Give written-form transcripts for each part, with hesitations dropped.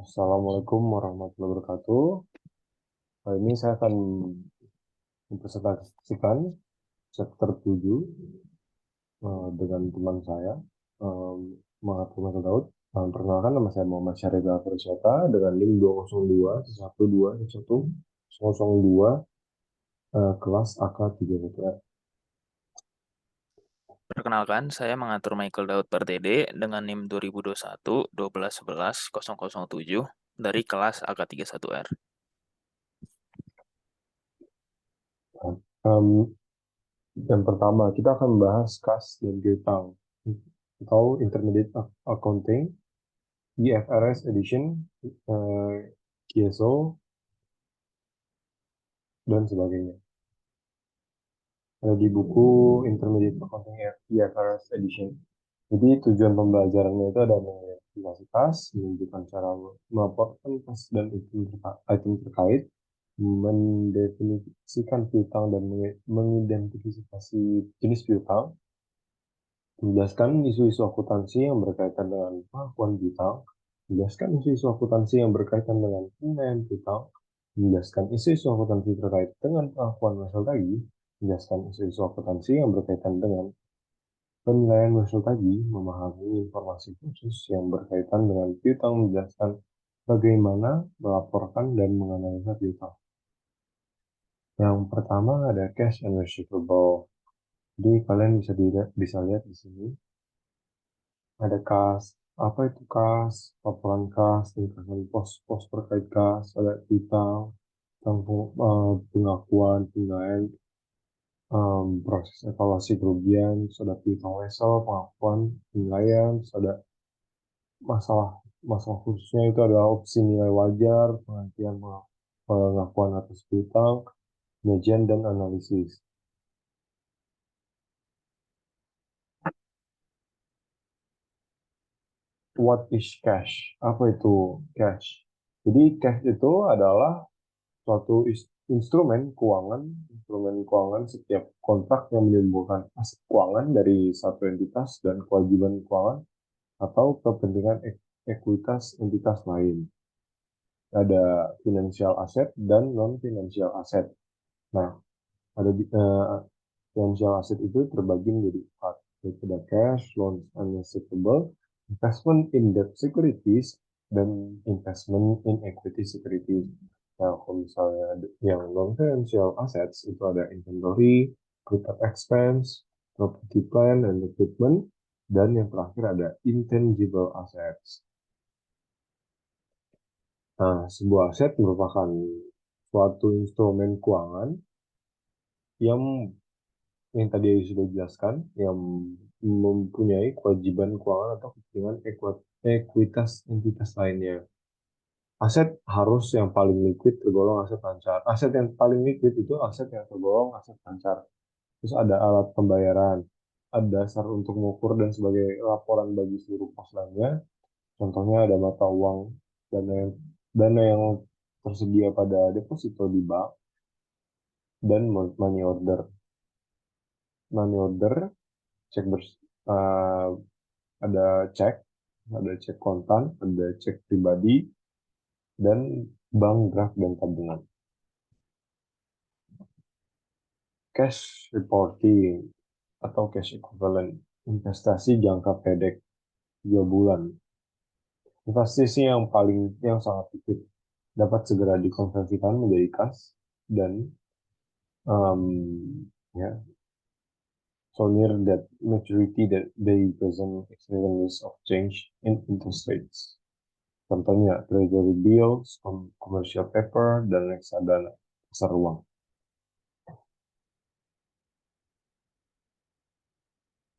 Assalamualaikum warahmatullahi wabarakatuh. Kali ini saya akan mempresentasikan chapter 7 dengan teman saya, Mahathir Muhammad Daud. Perkenalkan, nama saya Muhammad Syahrizal Farisyata dengan NIM 202 112 kelas AK31R. Perkenalkan, saya mengatur Michael Daud Pardede dengan NIM 2021 1211 007 dari kelas AK31R. Yang pertama, kita akan membahas kas dan piutang atau Intermediate Accounting, IFRS Edition, KSO, dan sebagainya. Ada di buku Intermediate Accounting IFRS Edition. Jadi tujuan pembelajarannya itu ada mengidentifikasi kas, menunjukkan cara melaporkan kas dan item terkait, mendefinisikan piutang dan mengidentifikasi jenis piutang, menjelaskan isu-isu akuntansi yang berkaitan dengan pengakuan piutang, menjelaskan isu-isu akuntansi yang berkaitan dengan penilaian piutang, menjelaskan isu-isu akuntansi terkait dengan pengakuan wesel tagih, menjelaskan isu-isu akuntansi yang berkaitan dengan penilaian wesel tagih, memahami informasi khusus yang berkaitan dengan piutang, menjelaskan bagaimana melaporkan dan menganalisa piutang. Yang pertama ada cash and receivable. Jadi kalian bisa lihat di sini ada kas. Apa itu kas? Laporan kas, tingkatan pos-pos terkait kas, ada piutang, pengakuan, penilaian, proses evaluasi kerugian, terus ada piutang wesel, pengakuan, penilaian, terus ada masalah khususnya itu adalah opsi nilai wajar, pengakuan atas piutang, penyajian dan analisis. What is cash? Apa itu cash? Jadi cash itu adalah suatu instrumen keuangan setiap kontrak yang menimbulkan aset keuangan dari satu entitas dan kewajiban keuangan atau kepentingan ekuitas entitas lain. Ada financial asset dan non-financial asset. Nah, financial asset itu terbagi menjadi 4, yaitu ada cash, loans and receivable, investment in debt securities, dan investment in equity securities. Nah, kalau misalnya yang non-financial assets itu ada inventory, prepaid expense, property plant and equipment, dan yang terakhir ada intangible assets. Nah, sebuah aset merupakan suatu instrumen keuangan yang tadi sudah dijelaskan, yang mempunyai kewajiban keuangan atau kepentingan ekuitas entitas lainnya. Aset harus yang paling liquid tergolong aset lancar. Aset yang paling liquid itu aset yang tergolong aset lancar. Terus ada alat pembayaran, ada dasar untuk mengukur dan sebagai laporan bagi seluruh pos lainnya. Contohnya ada mata uang, dana yang tersedia pada deposito di bank, dan money order. Money order, uh, ada cek kontan, ada cek pribadi, dan bank draft dan tabungan. Cash reporting atau cash equivalent, investasi jangka pendek 3 bulan. Investasi yang sangat liquid dapat segera dikonversikan menjadi kas dan ya, so near that maturity that they present extreme risk of change in interest rates. Contohnya treasury bills, commercial paper, dan reksadana pasar uang.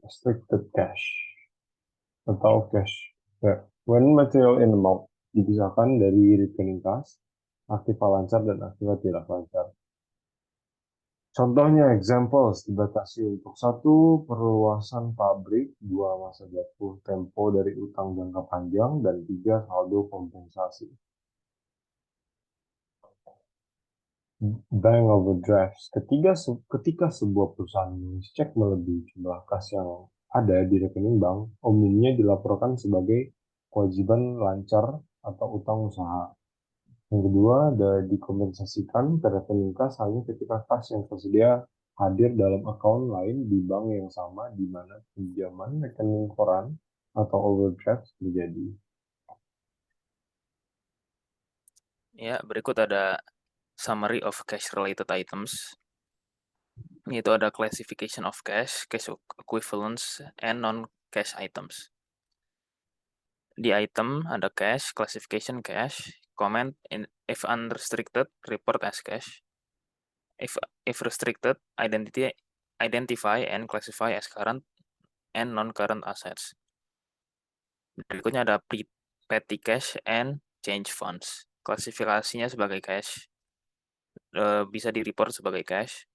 Restricted cash atau cash. Ya. When material in amount dipisahkan dari rekening kas, aktiva lancar dan aktiva tidak lancar. Contohnya, examples dibatasi untuk 1, perluasan pabrik, 2, masa jatuh tempo dari utang jangka panjang, dan 3, saldo kompensasi. Bank overdrafts. Ketika sebuah perusahaan cek melebihi jumlah kas yang ada di rekening bank, umumnya dilaporkan sebagai kewajiban lancar atau utang usaha. Yang kedua, ada dikompensasikan ke rekening kas hanya ketika kas yang tersedia hadir dalam akun lain di bank yang sama di mana pinjaman rekening koran atau overdraft terjadi. Ya, berikut ada summary of cash-related items. Yaitu ada classification of cash, cash equivalents, and non-cash items. Di item ada cash, classification cash, comment if unrestricted, report as cash. If restricted, identify and classify as current and non-current assets. Berikutnya ada petty cash and change funds. Klasifikasinya sebagai cash, bisa di-report sebagai cash.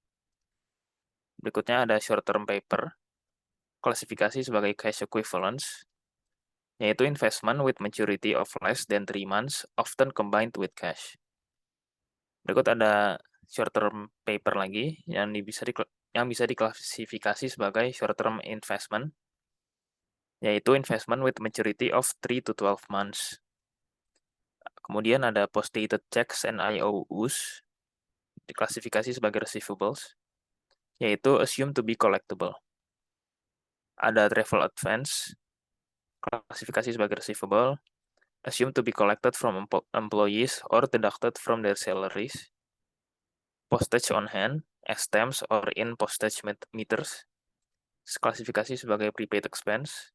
Berikutnya ada short-term paper, klasifikasi sebagai cash equivalents, yaitu investment with maturity of less than 3 months, often combined with cash. Berikut ada short-term paper lagi yang bisa diklasifikasi sebagai short-term investment, yaitu investment with maturity of 3 to 12 months. Kemudian ada post-dated checks and IOUs, diklasifikasi sebagai receivables, yaitu assumed to be collectible. Ada travel advance, klasifikasi sebagai receivable, assumed to be collected from employees or deducted from their salaries. Postage on hand, as stamps or in postage meters, klasifikasi sebagai prepaid expense,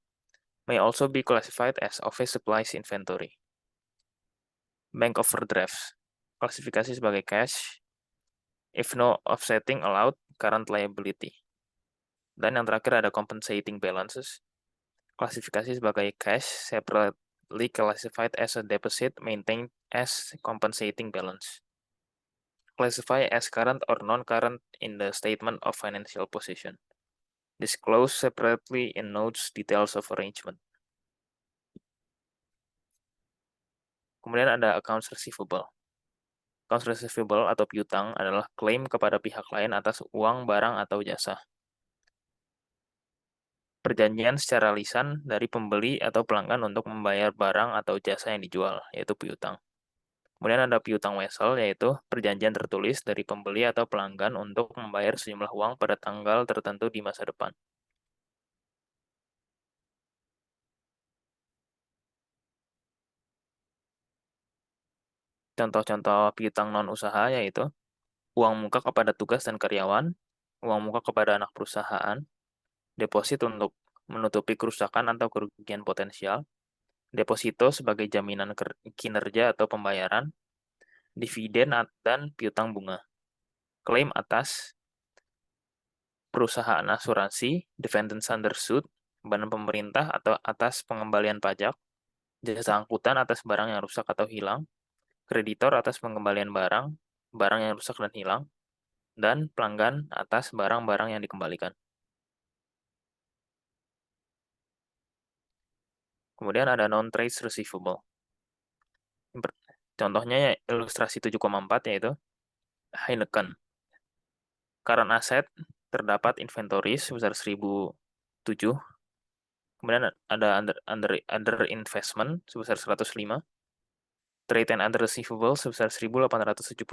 may also be classified as office supplies inventory. Bank overdrafts, klasifikasi sebagai cash, if no offsetting allowed, current liability. Dan yang terakhir ada compensating balances, klasifikasi sebagai cash, separately classified as a deposit, maintained as compensating balance. Classify as current or non-current in the statement of financial position. Disclose separately in notes details of arrangement. Kemudian ada accounts receivable. Accounts receivable atau piutang adalah klaim kepada pihak lain atas uang, barang, atau jasa. Perjanjian secara lisan dari pembeli atau pelanggan untuk membayar barang atau jasa yang dijual, yaitu piutang. Kemudian ada piutang wesel, yaitu perjanjian tertulis dari pembeli atau pelanggan untuk membayar sejumlah uang pada tanggal tertentu di masa depan. Contoh-contoh piutang non-usaha yaitu uang muka kepada tugas dan karyawan, uang muka kepada anak perusahaan, deposit untuk menutupi kerusakan atau kerugian potensial, deposito sebagai jaminan kinerja atau pembayaran, dividen dan piutang bunga. Klaim atas perusahaan asuransi, defendants under suit, badan pemerintah atau atas pengembalian pajak, jasa angkutan atas barang yang rusak atau hilang, kreditor atas pengembalian barang, barang yang rusak dan hilang, dan pelanggan atas barang-barang yang dikembalikan. Kemudian ada non-trade receivable. Contohnya ya ilustrasi 7,4 yaitu Heineken. Current asset terdapat inventory sebesar 1.007. Kemudian ada under investment sebesar 105. Trade and other receivable sebesar 1.873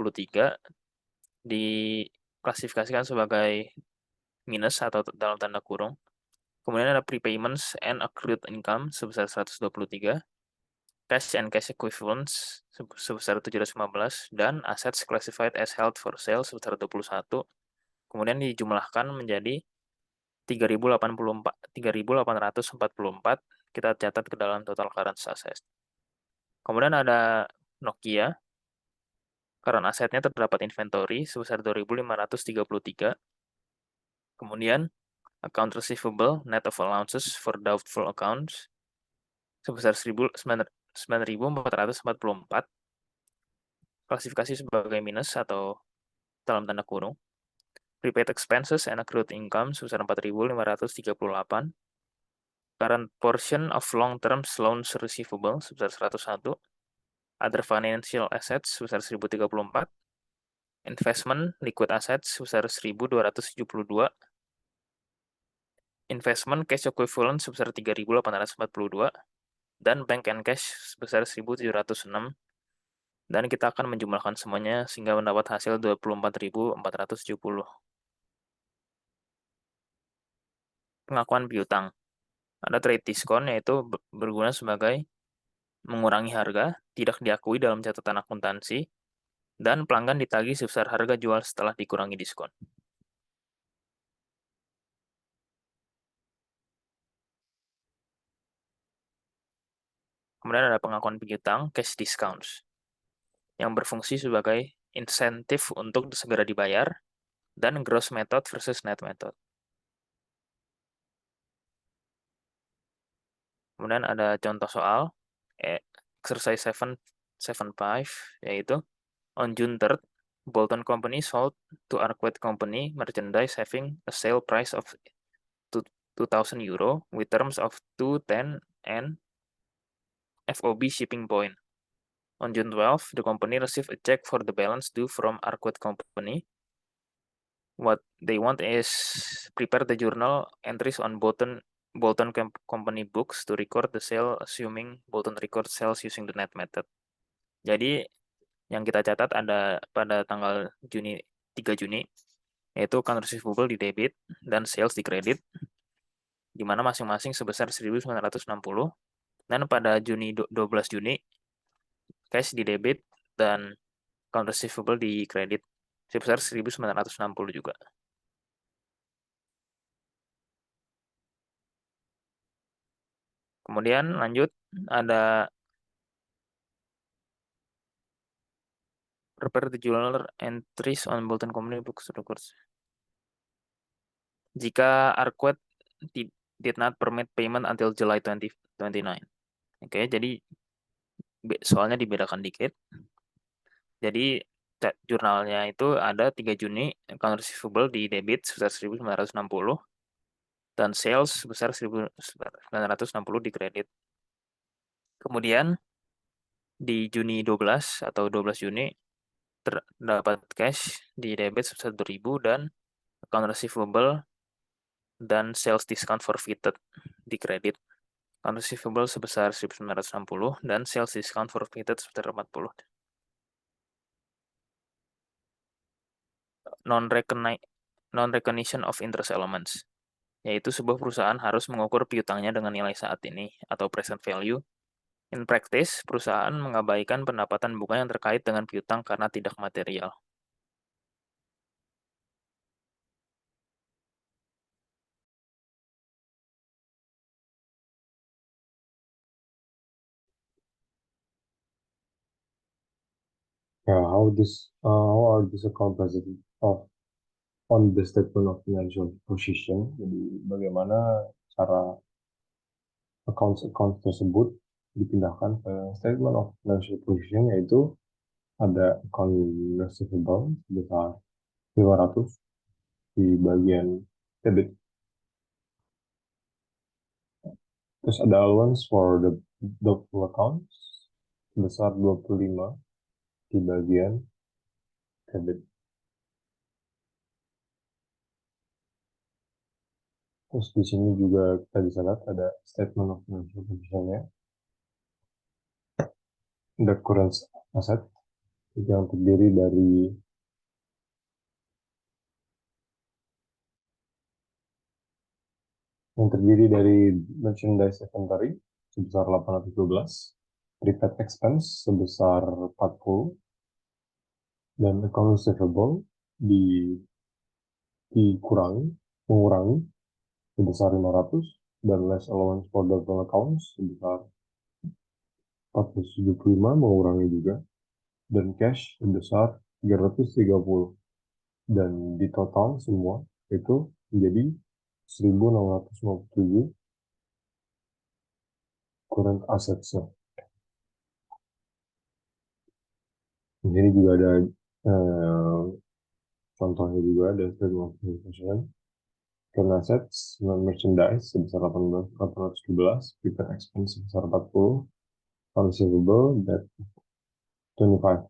diklasifikasikan sebagai minus atau dalam tanda kurung. Kemudian ada prepayments and accrued income sebesar 123. Cash and cash equivalents sebesar 715 dan assets classified as held for sale sebesar 21. Kemudian dijumlahkan menjadi 3.844 kita catat ke dalam total current assets. Kemudian ada Nokia. Current asetnya terdapat inventory sebesar 2.533. Kemudian account receivable net of allowances for doubtful accounts sebesar 9.444. Klasifikasi sebagai minus atau dalam tanda kurung. Prepaid expenses and accrued income sebesar 4.538. Current portion of long-term loans receivable sebesar 101. Other financial assets sebesar 1.034. Investment liquid assets sebesar 1.272. Investment cash equivalent sebesar 3.842. dan bank and cash sebesar 1.706, dan kita akan menjumlahkan semuanya sehingga mendapat hasil 24.470. Pengakuan piutang. Ada trade discount, yaitu berguna sebagai mengurangi harga, tidak diakui dalam catatan akuntansi, dan pelanggan ditagih sebesar harga jual setelah dikurangi diskon. Kemudian ada pengakuan piutang, cash discounts, yang berfungsi sebagai insentif untuk segera dibayar, dan gross method versus net method. Kemudian ada contoh soal, exercise 7.5, yaitu on June 3rd, Bolton Company sold to Arkwright Company merchandise having a sale price of 2,000 euro with terms of 210 and FOB shipping point. On June 12th, the company received a check for the balance due from Arkwright Company. What they want is prepare the journal entries on Bolton Company books to record the sale, assuming Bolton record sales using the net method. Jadi yang kita catat ada pada tanggal 3 Juni, yaitu account receivable di debit dan sales di kredit, di mana masing-masing sebesar 1.960, dan pada 12 Juni, cash di debit dan account receivable di kredit sebesar 1.960 juga. Kemudian lanjut, ada prepare the journal entries on Bolton Company books records. Jika Arkwright did not permit payment until July 2029. Oke, jadi soalnya dibedakan dikit. Jadi jurnalnya itu ada 3 Juni, account receivable di debit sebesar 1.960, dan sales sebesar 1.960 di kredit. Kemudian di Juni 12 atau 12 Juni terdapat cash di debit sebesar 2.000 dan account receivable dan sales discount forfeited di kredit. Account receivable sebesar 1.960 dan sales discount forfeited sebesar 40. Non-recognition of interest elements, yaitu sebuah perusahaan harus mengukur piutangnya dengan nilai saat ini atau present value. In practice, perusahaan mengabaikan pendapatan buka yang terkait dengan piutang karena tidak material. Yeah, how are these accounts presented on the statement of financial position? Jadi bagaimana cara accounts tersebut dipindahkan ke statement of financial position, yaitu ada account receivable sebesar 500 di bagian debit. Terus ada allowance for the doubtful accounts sebesar 25 di bagian debit. Terus di sini juga kita bisa lihat ada statement of financial position-nya. The current asset yang terdiri dari merchandise inventory sebesar 812, prepaid expense sebesar 40, dan account receivable mengurangi sebesar 500, dan less allowance for doubtful accounts sebesar 475 mengurangi juga, dan cash sebesar 330, dan di total semua itu menjadi 1.657 current assets. Ini juga ada contohnya juga, ada statement of position. Current assets merchandise sebesar 817, prepaid expense sebesar 40, receivable that $25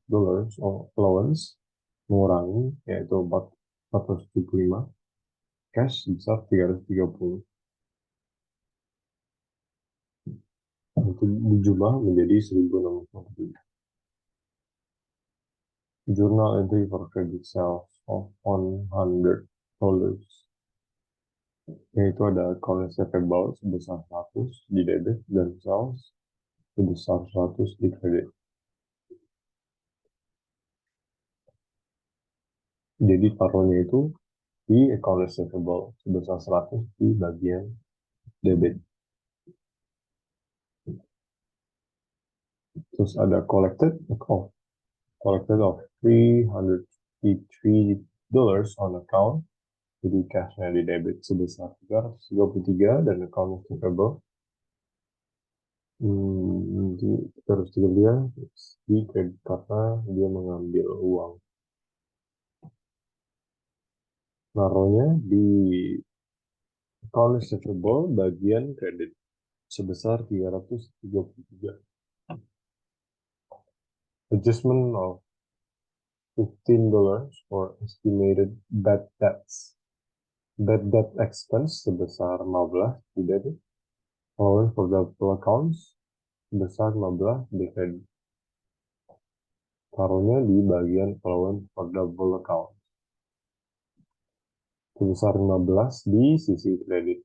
allowance mengurangi, yaitu 475, cash sebesar 330. itu berjumlah menjadi 1.647. Journal entry for credit sales of $100, yaitu ada account receivable sebesar 100 di debit dan sales sebesar 100 di kredit. Jadi taruhnya itu di account receivable sebesar 100 di bagian debit. Terus ada collected of $353 on account. Jadi cashnya di debit sebesar 333 dan account receivable terus dia di kredit karena dia mengambil uang. Naruhnya di account receivable bagian kredit sebesar 333. Adjustment of $15 for estimated bad debts. Bad debt expense sebesar 15 di debit. Allowance for doubtful accounts sebesar 15 di kredit. Taruhnya di bagian allowance for doubtful account sebesar 15 di sisi kredit.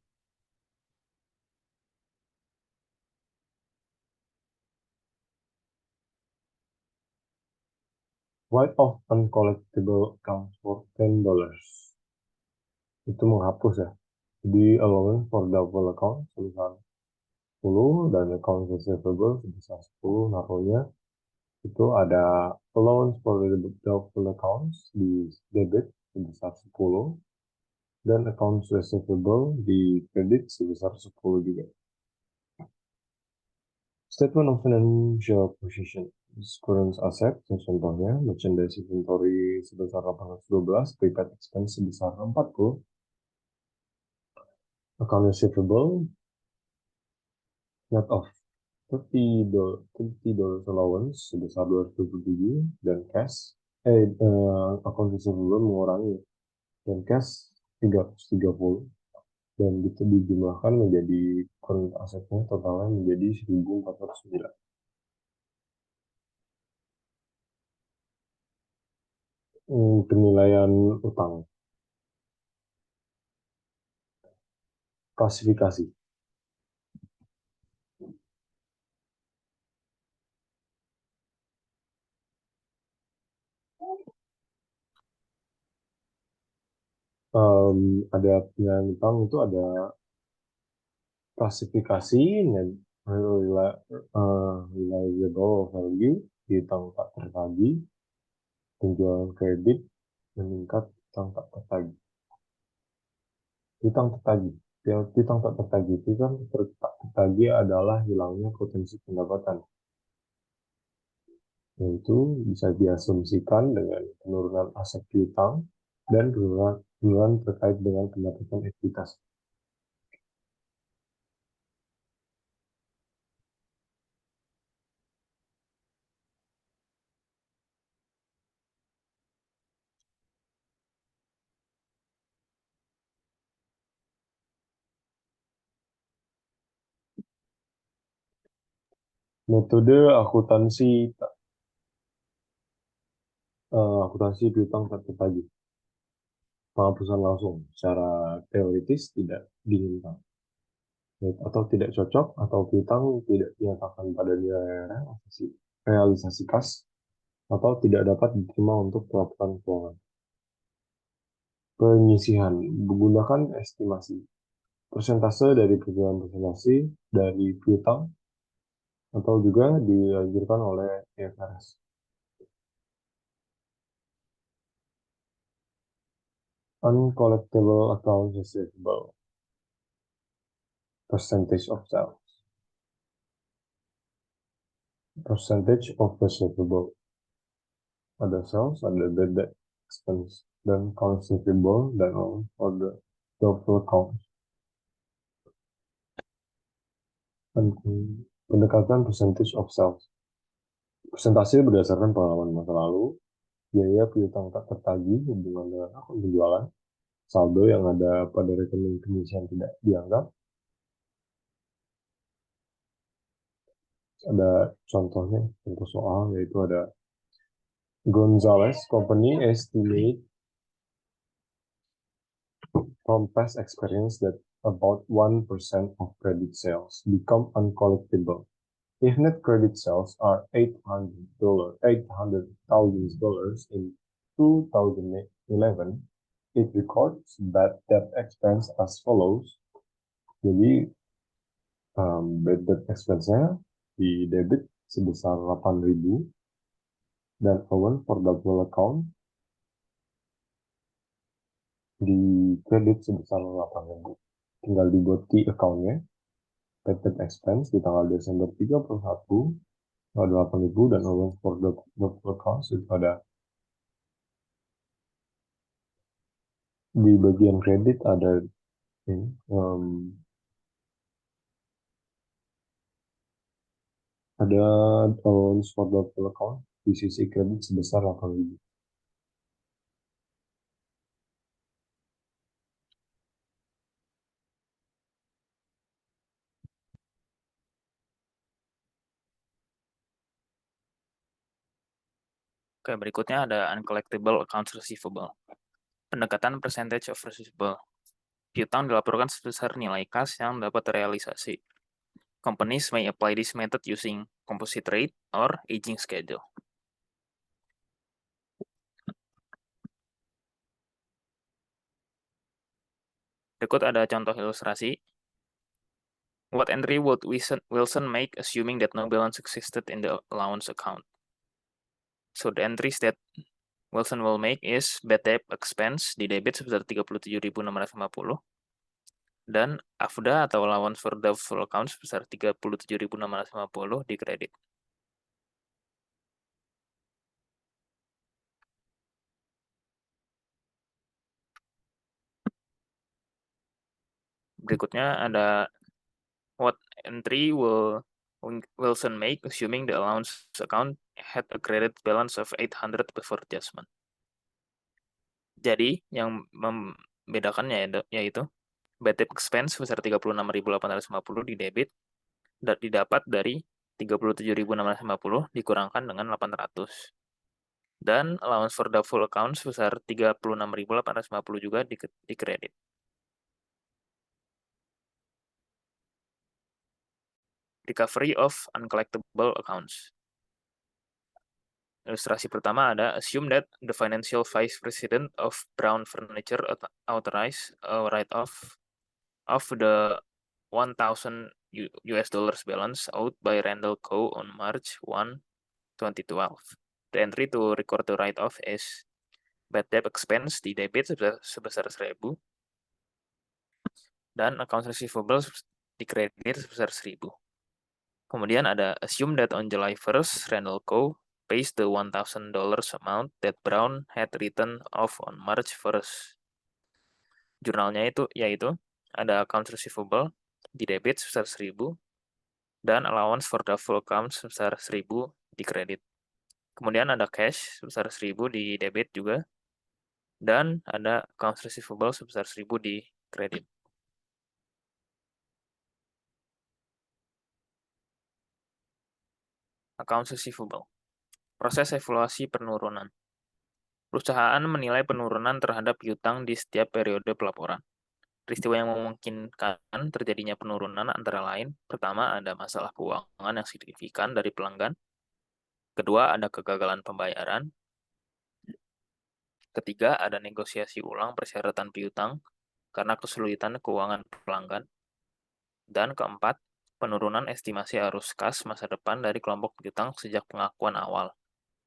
Write off uncollectible accounts for $10. Itu menghapus ya. Di allowance for doubtful account sebesar 10 dan account receivable sebesar 10 naruhnya itu ada allowance for doubtful accounts di debit sebesar 10 dan accounts receivable di kredit sebesar 10 juga. Statement of financial position. Current asset, contohnya merchandise inventory sebesar 812, prepaid expense sebesar 40, account receivable net of $30 allowance sebesar 227 dan cash account receivable mengurangi dan cash 330 dan itu dijumlahkan menjadi current asetnya totalnya menjadi 1.409. Penilaian utang. Klasifikasi. Ada penilaian utang itu ada klasifikasi reliable value, utang tak tertagih, penjualan kredit, meningkat, utang tak tertagih. Utang tertagih. Utang tak tertagih itu kan tak tertagih adalah hilangnya potensi pendapatan. Yaitu bisa diasumsikan dengan penurunan aset piutang dan penurunan terkait dengan pendapatan ekuitas. Metode akuntansi piutang tak tertagih. Penghapusan langsung secara teoritis tidak diinginkan atau tidak cocok atau piutang tidak dinyatakan pada nilai realisasi kas atau tidak dapat diterima untuk pelaporan keuangan. Penyisihan menggunakan estimasi persentase dari perkiraan presentasi dari piutang atau juga dianjurkan oleh IFRS. Uncollectible accounts receivable, percentage of sales, percentage of receivable. Ada sales, ada bad debt expense, dan accounts receivable, dan all for the doubtful accounts. Pendekatan percentage of sales. Persentase berdasarkan pengalaman masa lalu, biaya piutang tak tertagih hubungan dengan akun penjualan, saldo yang ada pada rekening penyisihan tidak dianggap, Ada contohnya, contoh soal, yaitu ada Gonzalez Company estimate from past experience that about 1% of credit sales become uncollectible. If net credit sales are $800,000 in 2011, it records bad debt expense as follows. Jadi bad debt expense-nya di debit sebesar 8.000 dan allowance for doubtful account di kredit sebesar 8.000. Tinggal dibuat key account-nya, bad debt expense di tanggal Desember 31, ada 8.000 dan allowance for doubtful accounts itu ada di bagian kredit ada ini, ada allowance for doubtful account di sisi kredit sebesar 8.000. Oke, berikutnya ada uncollectible accounts receivable. Pendekatan percentage of receivable. Piutang dilaporkan sebesar nilai kas yang dapat terrealisasi. Companies may apply this method using composite rate or aging schedule. Berikut ada contoh ilustrasi. What entry would Wilson make assuming that no balance existed in the allowance account? So the entries that Wilson will make is bad debt expense di debit sebesar 37.650 dan AFDA atau allowance for doubtful accounts sebesar 37.650 di kredit. Berikutnya ada what entry will Wilson make assuming the allowance account had a credit balance of 800 before adjustment. Jadi yang membedakannya yaitu bad debt expense sebesar 36.850 di debit didapat dari 37.650 dikurangkan dengan 800. Dan allowance for doubtful account sebesar 36.850 juga di kredit. Recovery of uncollectible accounts. Ilustrasi pertama ada assume that the financial vice president of Brown Furniture authorized a write-off of the 1,000 US dollars balance owed by Randall Co. on March 1, 2012. The entry to record the write-off is bad debt expense di debit sebesar 1.000 dan accounts receivable di kredit sebesar 1.000. Kemudian ada assume that on July 1st, Randall Co. pays the $1,000 amount that Brown had written off on March 1st. Jurnalnya yaitu ada accounts receivable di debit sebesar 1.000 dan allowance for doubtful accounts sebesar 1.000 di kredit. Kemudian ada cash sebesar 1.000 di debit juga dan ada accounts receivable sebesar 1.000 di kredit. Accounts receivable. Proses evaluasi penurunan. Perusahaan menilai penurunan terhadap piutang di setiap periode pelaporan. Peristiwa yang memungkinkan terjadinya penurunan antara lain, pertama ada masalah keuangan yang signifikan dari pelanggan, kedua ada kegagalan pembayaran, ketiga ada negosiasi ulang persyaratan piutang karena kesulitan keuangan pelanggan, dan keempat, penurunan estimasi arus kas masa depan dari kelompok piutang sejak pengakuan awal.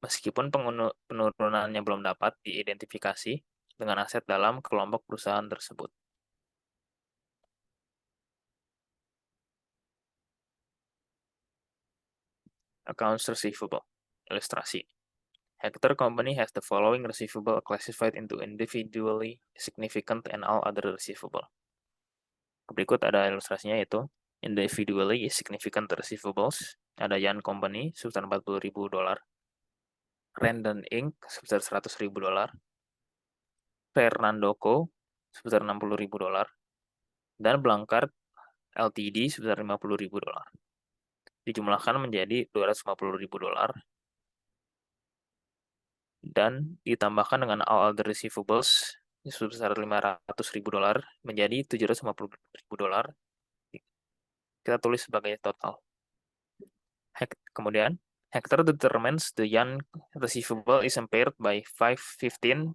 Meskipun penurunannya belum dapat diidentifikasi dengan aset dalam kelompok perusahaan tersebut. Accounts receivable. Ilustrasi. Hector Company has the following receivable classified into individually significant and all other receivable. Berikut ada ilustrasinya yaitu individually significant receivables. Ada Yan Company sebesar $40.000, Randon Inc. sebesar $100.000, Fernando Co. sebesar $60.000, dan Blancard Ltd. sebesar $50.000. dijumlahkan menjadi $250.000 dan ditambahkan dengan all other receivables sebesar $500.000 menjadi $750.000. Kita tulis sebagai total. Kemudian, Hector determines the young receivable is impaired by $15,000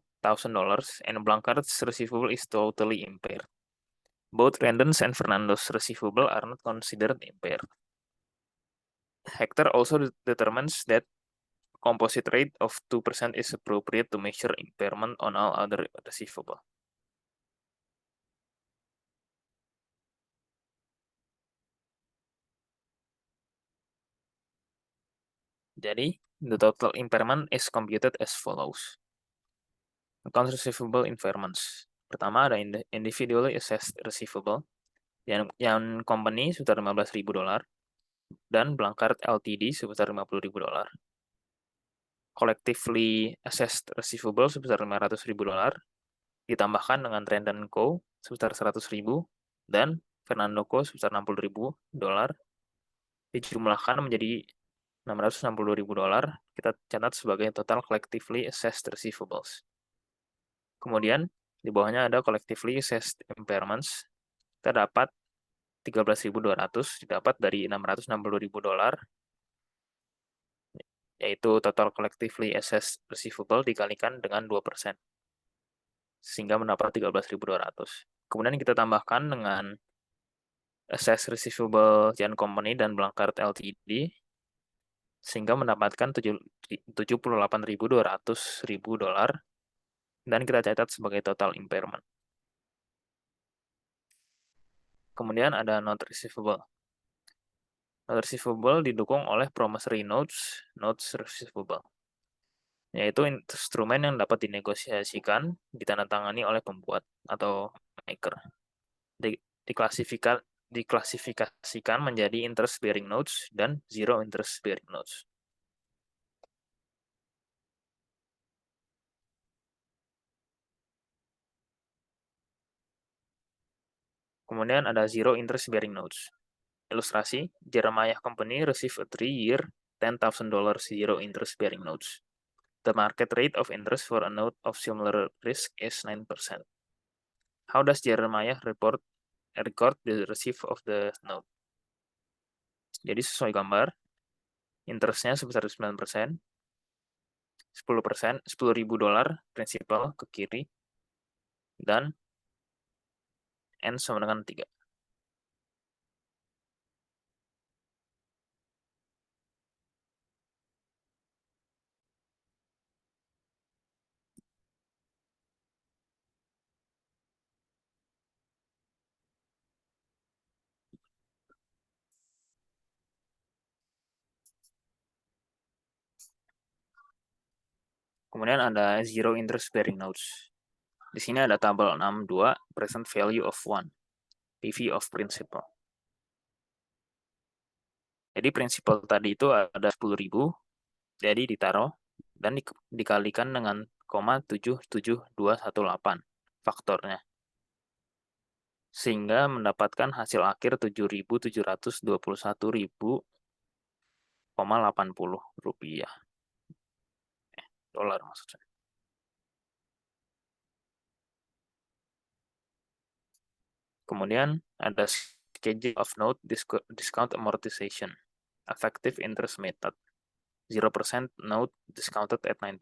and Blancard's receivable is totally impaired. Both Rendon's and Fernando's receivable are not considered impaired. Hector also determines that composite rate of 2% is appropriate to measure impairment on all other receivable. Jadi, the total impairment is computed as follows. Accounts receivable impairments. Pertama ada individually assessed receivable, yang company sebesar $15.000 dan Blancard Ltd sebesar $50.000. Collectively assessed receivable sebesar $500.000 ditambahkan dengan Rendon Co sebesar $100.000 dan Fernando Co sebesar $60.000 dijumlahkan menjadi $660.000. Kita catat sebagai total collectively assessed receivables. Kemudian di bawahnya ada collectively assessed impairments. Kita dapat $13.200 didapat dari $660.000, yaitu total collectively assessed receivable dikalikan dengan 2%, sehingga mendapat $13.200. Kemudian kita tambahkan dengan assessed receivable Jan Company dan Blancard Ltd, sehingga mendapatkan $78.200.000 dan kita catat sebagai total impairment. Kemudian ada note receivable. Note receivable didukung oleh promissory notes receivable, yaitu instrumen yang dapat dinegosiasikan, ditandatangani oleh pembuat atau maker. Diklasifikasikan menjadi interest bearing notes dan zero interest bearing notes. Kemudian ada zero interest bearing notes. Ilustrasi, Jeremiah Company receive a 3-year $10,000 zero interest bearing notes. The market rate of interest for a note of similar risk is 9%. How does Jeremiah record the receipt of the note? Jadi sesuai gambar, interestnya sebesar 9%, $10.000 prinsipal ke kiri, dan N sama dengan 3. Kemudian ada zero interest bearing notes. Di sini ada tabel 6.2, present value of 1, PV of principal. Jadi prinsipal tadi itu ada 10.000, jadi ditaruh dan dikalikan dengan 0,77218 faktornya. Sehingga mendapatkan hasil akhir 7.721.080 rupiah. Dolar maksudnya. Kemudian ada schedule of note discount amortization, effective interest method, 0% note discounted at 9%.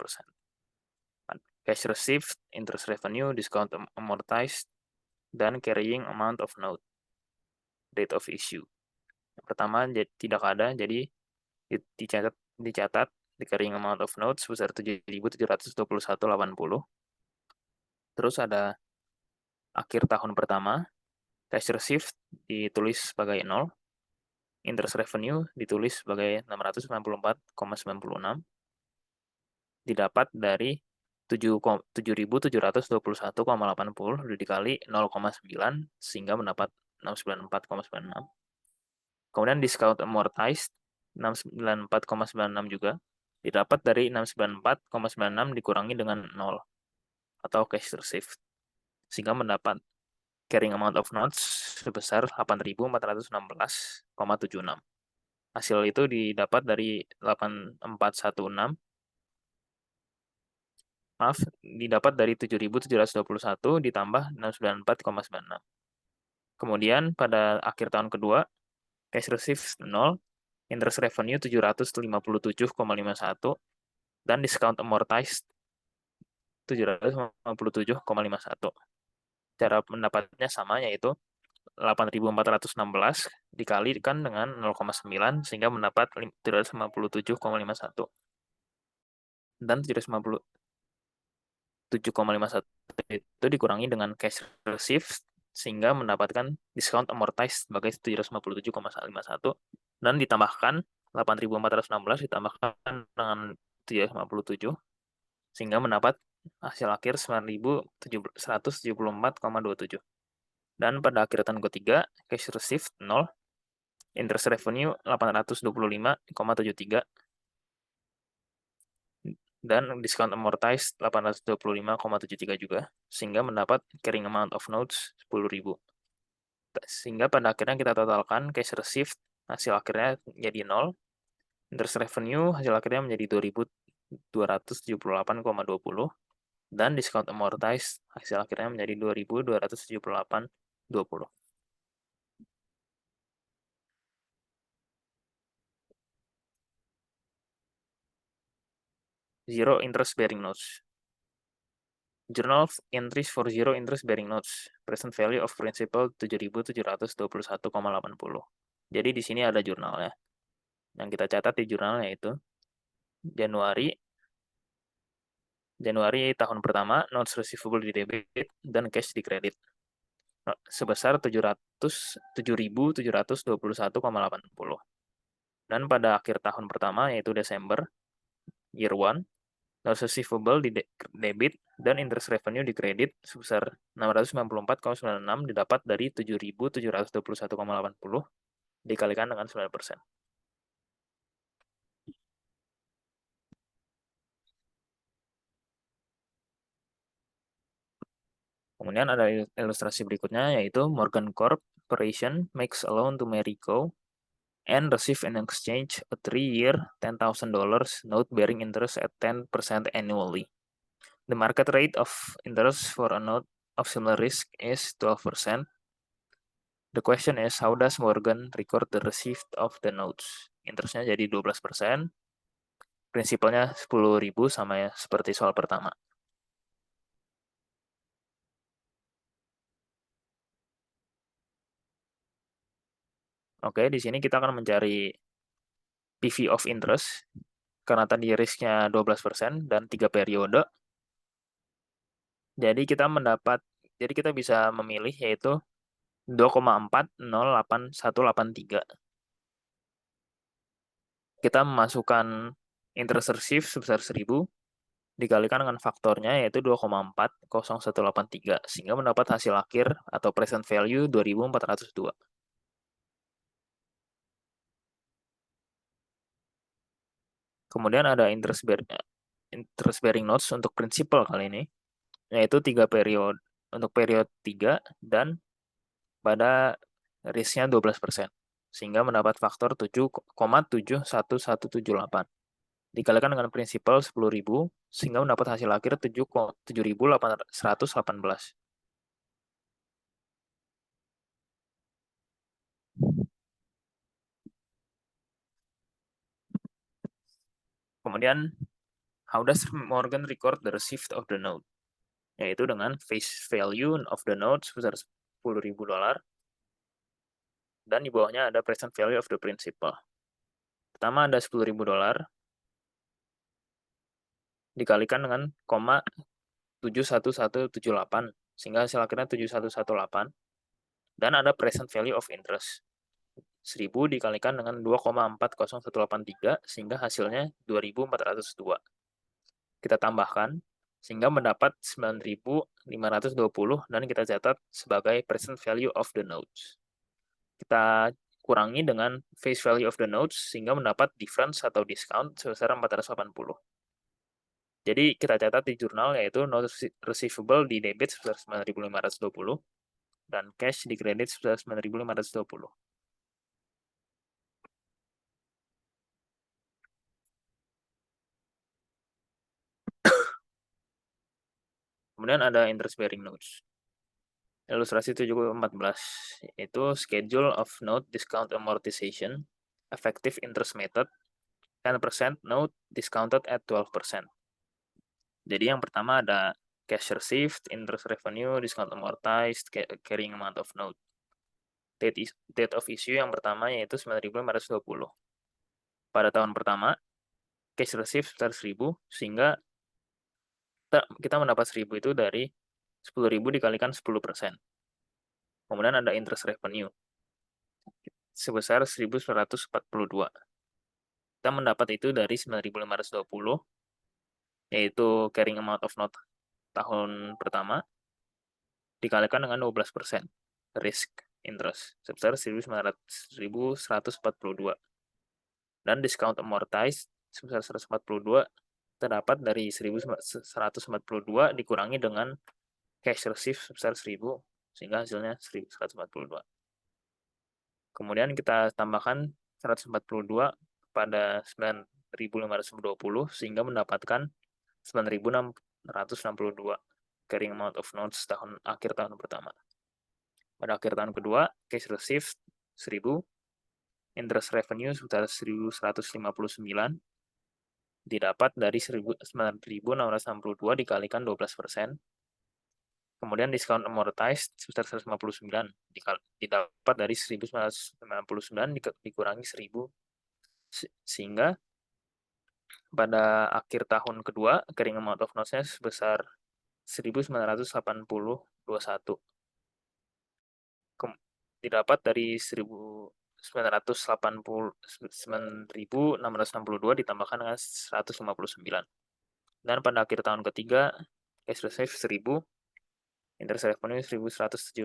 Cash received, interest revenue, discount amortized, dan carrying amount of note, date of issue. Yang pertama tidak ada, jadi dicatat di carrying amount of note sebesar 7.721.80. Terus ada akhir tahun pertama, cash received ditulis sebagai 0, interest revenue ditulis sebagai 694,96, didapat dari 7.721,80 dikali 0,9 sehingga mendapat 694,96. Kemudian discount amortized 694,96 juga didapat dari 694,96 dikurangi dengan 0 atau cash received sehingga mendapat carrying amount of notes sebesar 8.416,76. Hasil itu didapat dari 8416. Maaf, didapat dari 7.721 ditambah 694,96. Kemudian pada akhir tahun kedua, cash received 0, interest revenue 757,51, dan discount amortized 757,51. Cara mendapatnya sama, yaitu 8.416 dikalikan dengan 0,9 sehingga mendapat 757,51. Dan 757,51 itu dikurangi dengan cash received sehingga mendapatkan discount amortized sebagai 757,51 dan ditambahkan 8.416 ditambahkan dengan 757 sehingga mendapat hasil akhir 9.174,27. Dan pada akhir tahun ketiga, cash received 0, interest revenue 825,73, dan discount amortized 825,73 juga, sehingga mendapat carrying amount of notes 10.000. Sehingga pada akhirnya kita totalkan cash received hasil akhirnya jadi 0, interest revenue hasil akhirnya menjadi 2.278,20, dan discount amortized hasil akhirnya menjadi 2.278,20. Zero interest bearing notes. Journal entries for zero interest bearing notes. Present value of principal 7.721,80. Jadi di sini ada jurnalnya. Yang kita catat di jurnalnya itu Januari tahun pertama, notes receivable di debit dan cash di kredit sebesar 7.721,80. Dan pada akhir tahun pertama, yaitu Desember, year 1, notes receivable di debit dan interest revenue di kredit sebesar 694,96 didapat dari 7.721,80 dikalikan dengan 9%. Kemudian ada ilustrasi berikutnya, yaitu Morgan Corporation makes a loan to Marico and receive in exchange a 3-year $10,000 note bearing interest at 10% annually. The market rate of interest for a note of similar risk is 12%. The question is, how does Morgan record the receipt of the notes? Interestnya jadi 12%, prinsipalnya 10.000 sama ya seperti soal pertama. Oke, di sini kita akan mencari PV of interest, karena tadi risknya 12% dan 3 periode. Jadi kita bisa memilih yaitu 2,408183. Kita memasukkan interest received sebesar 1.000 dikalikan dengan faktornya yaitu 2,400183 sehingga mendapat hasil akhir atau present value 2.402. Kemudian ada interest bearing notes untuk principal kali ini, yaitu 3 periode untuk periode 3 dan pada risknya 12%, sehingga mendapat faktor 7,71178. Dikalikan dengan prinsipal 10.000, sehingga mendapat hasil akhir 7.818. Kemudian, how does Morgan record the receipt of the note? Yaitu dengan face value of the note sebesar $10.000, dan di bawahnya ada present value of the principal. Pertama ada $10.000, dikalikan dengan 71178, sehingga hasil akhirnya 7118, dan ada present value of interest 1.000 dikalikan dengan 2,40183 sehingga hasilnya 2.402. Kita tambahkan sehingga mendapat 9.520 dan kita catat sebagai present value of the notes. Kita kurangi dengan face value of the notes sehingga mendapat difference atau discount sebesar 480. Jadi kita catat di jurnal yaitu notes receivable di debit sebesar 9.520 dan cash di kredit sebesar 9.520. Kemudian ada interest bearing notes. Ilustrasi 7.14 itu schedule of note discount amortization, effective interest method, 10% note discounted at 12%. Jadi yang pertama ada cash received, interest revenue, discount amortized, carrying amount of note. Date of issue yang pertama yaitu 9.520. Pada tahun pertama, cash received sebesar 1.000, sehingga kita mendapat 1.000 itu dari 10.000 dikalikan 10%. Kemudian ada interest revenue sebesar 1.942. Kita mendapat itu dari 9.520, yaitu carrying amount of note tahun pertama, dikalikan dengan 12% risk interest sebesar 1.142. Dan discount amortized sebesar 142 terdapat dari 1.142 dikurangi dengan cash received sebesar 1.000, sehingga hasilnya 1.142. Kemudian kita tambahkan 142 pada 9.520 sehingga mendapatkan 9.662 carrying amount of notes akhir tahun pertama. Pada akhir tahun kedua, cash received 1.000, interest revenue sebesar 1.159 didapat dari 9.662 dikalikan 12%. Kemudian discount amortized sebesar 159 didapat dari 1.999 dikurangi 1.000, sehingga pada akhir tahun kedua carrying amount of notes-nya sebesar 1.981 didapat dari 9.662 ditambahkan dengan 159. Dan pada akhir tahun ketiga, cash reserve 1.000, interest revenue 1.179,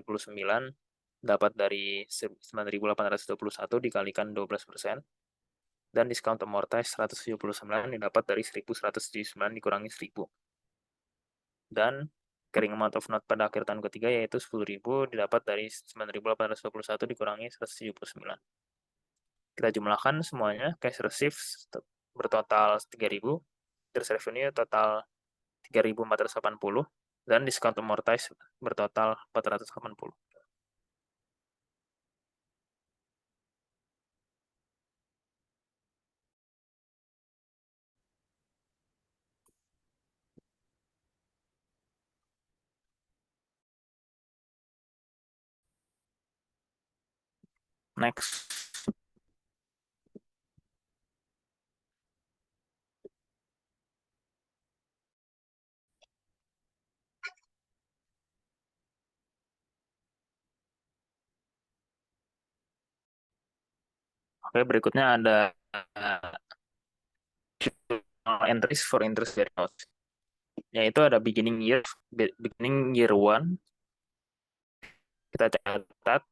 dapat dari 9.821 dikalikan 12%, dan discount amortized 179 didapat dari 1.179 dikurangi 1.000. Dan carrying amount of note pada akhir tahun ketiga yaitu 10.000 didapat dari 9.821 dikurangi 179. Kita jumlahkan semuanya, cash received bertotal 3.000, interest revenue total 3.480, dan discount amortized bertotal 480. Next. Oke, berikutnya ada entries for interest bearing notes. Yaitu ada beginning year 1, kita catat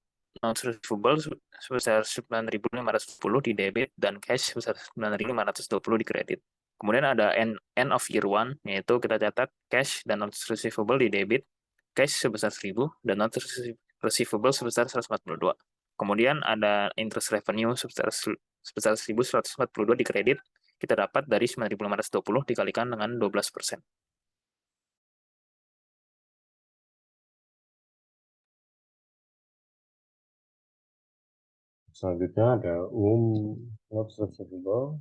notes receivable sebesar 9.510 di debit dan cash sebesar 9.520 di kredit. Kemudian ada end of year 1, yaitu kita catat cash dan notes receivable di debit, cash sebesar 1.000 dan notes receivable sebesar 142. Kemudian ada interest revenue sebesar 1.142 di kredit, kita dapat dari 9.520 dikalikan dengan 12%. Selanjutnya ada notes receivable.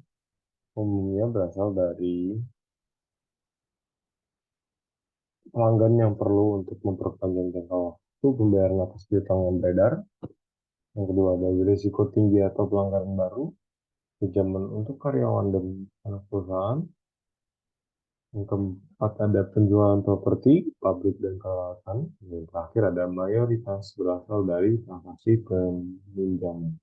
Umumnya berasal dari pelanggan yang perlu untuk memperpanjang jangka waktu pembayaran atas piutang yang beredar. Yang kedua ada risiko tinggi atau pelanggaran baru, pinjaman untuk karyawan dan anak perusahaan. Yang keempat ada penjualan properti, pabrik, dan peralatan. Yang terakhir ada mayoritas berasal dari transaksi peminjaman.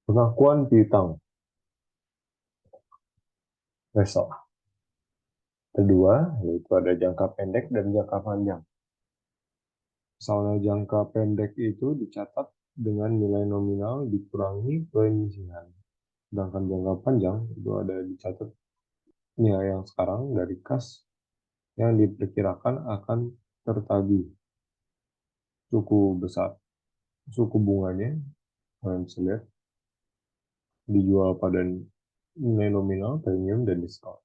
Pengakuan piutang. Besok. Kedua, yaitu ada jangka pendek dan jangka panjang. Misalnya jangka pendek itu dicatat dengan nilai nominal dikurangi penyisihan. Sedangkan jangka panjang itu ada dicatat nilai yang sekarang dari kas yang diperkirakan akan tertagih. Suku bunganya, kalian bisa lihat, dijual pada nilai nominal, premium, dan diskon.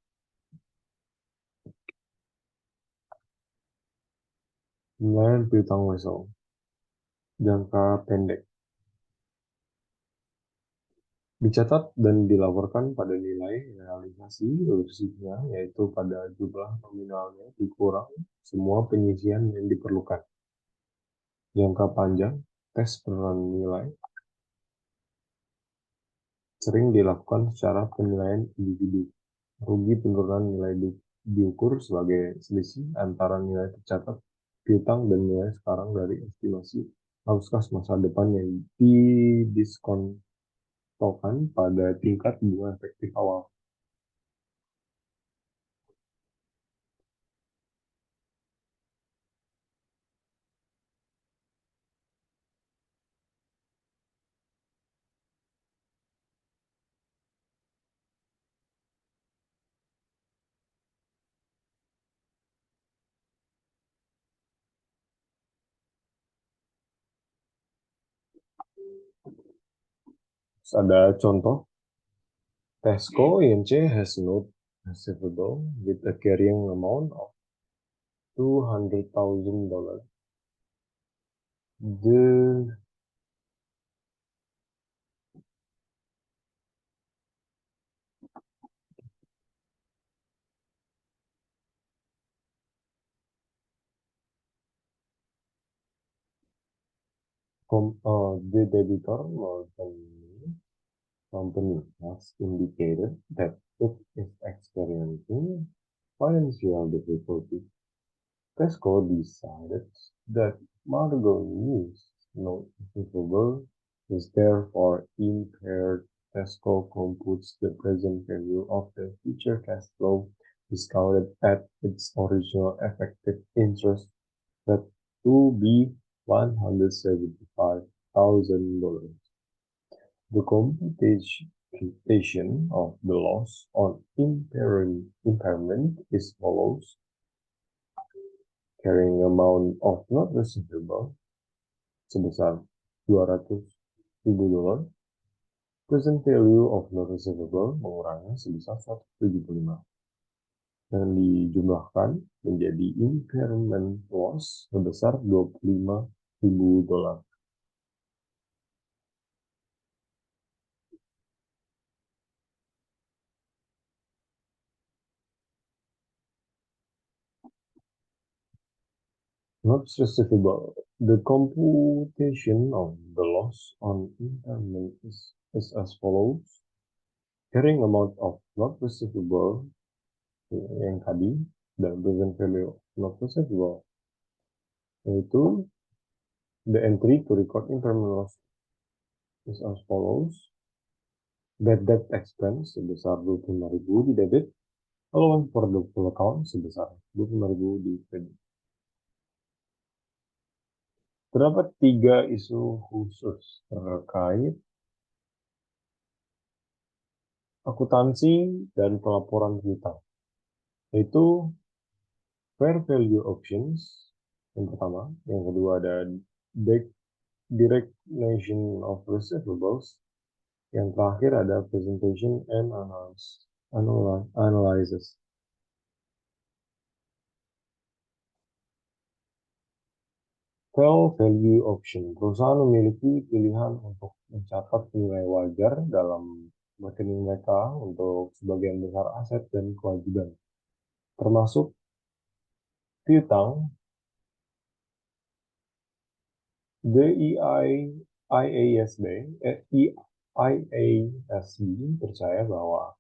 Penilaian piutang wesel jangka pendek dicatat dan dilaporkan pada nilai realisasi bersihnya, yaitu pada jumlah nominalnya dikurang semua penyisian yang diperlukan. Jangka panjang, tes penurunan nilai sering dilakukan secara penilaian individu. Rugi penurunan nilai diukur sebagai selisih antara nilai tercatat piutang dan nilai sekarang dari estimasi arus kas masa depan yang didiskontokan pada tingkat bunga efektif awal. Terus ada contoh, Tesco Inc. has note receivable with a carrying amount of $200,000. The the debitor company has indicated that it is experiencing financial difficulty. Tesco decided that Margoni's note receivable is therefore impaired. Tesco computes the present value of the future cash flow discounted at its original effective interest rate to be $175,000. The computation of the loss on impairment is follows: carrying amount of not receivable sebesar $200,000, present value of not receivable mengurangi sebesar 175, dan dijumlahkan menjadi impairment loss sebesar $25,000. Notes receivable. The computation of the loss on impairment is as follows. Carrying amount of not receivable yang tadi dan present value of not receivable, yaitu the entry to record impairment loss is as follows. Bad debt expense sebesar $25,000 di debit, allowance for doubtful account sebesar $25,000 di kredit. Terdapat 3 isu khusus terkait akuntansi dan pelaporan piutang, yaitu fair value options yang pertama, yang kedua ada designation of receivables, yang terakhir ada presentation and analysis. Fair value option. Perusahaan memiliki pilihan untuk mencatat nilai wajar dalam rekening mereka untuk sebagian besar aset dan kewajiban, termasuk piutang. The IASB percaya bahwa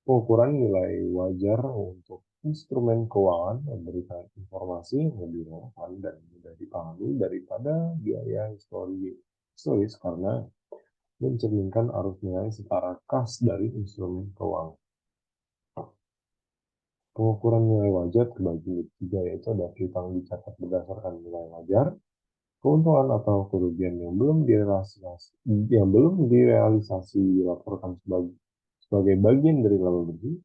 pengukuran nilai wajar untuk instrumen keuangan memberikan informasi yang lebih relevan dan mudah dipahami daripada biaya historis karena mencerminkan arus nilai setara kas dari instrumen keuangan. Pengukuran nilai wajar terbagi menjadi 3, yaitu ada piutang dicatat berdasarkan nilai wajar, keuntungan atau kerugian yang belum direalisasi dilaporkan sebagai bagian dari laba bersih.